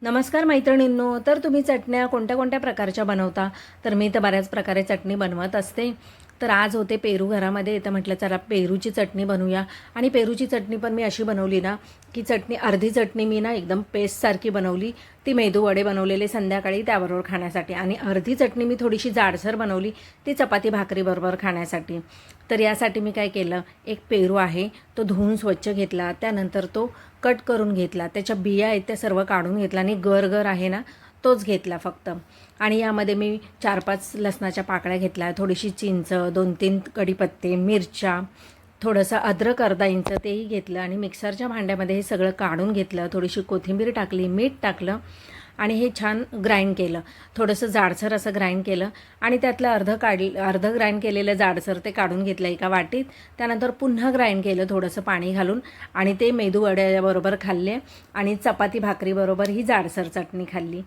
नमस्कार मैत्रिणींनो. तर तुम्ही चटण्या कोणत्या कोणत्या प्रकारच्या बनवता? तर मी तर बऱ्याच प्रकारे चटणी बनवत असते. तर आज होते पेरू घरामध्ये, तर म्हटलं चला पेरूची चटणी बनवूया. आणि पेरूची चटणी पण मी अशी बनवली ना, की अर्धी चटणी मी ना एकदम पेस्टसारखी बनवली. ती मेदूवडे बनवलेले संध्याकाळी त्याबरोबर खाण्यासाठी, आणि अर्धी चटणी मी थोडीशी जाडसर बनवली, ती चपाती भाकरीबरोबर खाण्यासाठी. तर यासाठी मी काय केलं, एक पेरू आहे तो धुवून स्वच्छ घेतला, त्यानंतर तो कट करून घेतला, त्याच्या बिया आहेत त्या सर्व काढून घेतला, आणि गर आहे ना तोच घेतला फक्त. आणि यामध्ये मी 4-5 लसणाच्या पाकळ्या घेतल्या, थोडीशी चिंच, 2-3 कढीपत्ते, मिरच्या, थोडंसं अद्रक अर्धा इंच तेही घेतलं, आणि मिक्सरच्या भांड्यामध्ये हे सगळं काढून घेतलं. थोडीशी कोथिंबीर टाकली, मीठ टाकलं, आणि हे छान ग्राइंड केलं. थोडंसं जाडसर असं ग्राइंड केलं, आणि त्यातलं अर्ध ग्राइंड केलेलं जाडसर ते काढून घेतलं एका वाटीत. त्यानंतर पुन्हा ग्राइंड केलं थोडंसं पाणी घालून, आणि ते मेदू वड्याबरोबर खाल्ले, आणि चपाती भाकरीबरोबर ही जाडसर चटणी खाल्ली.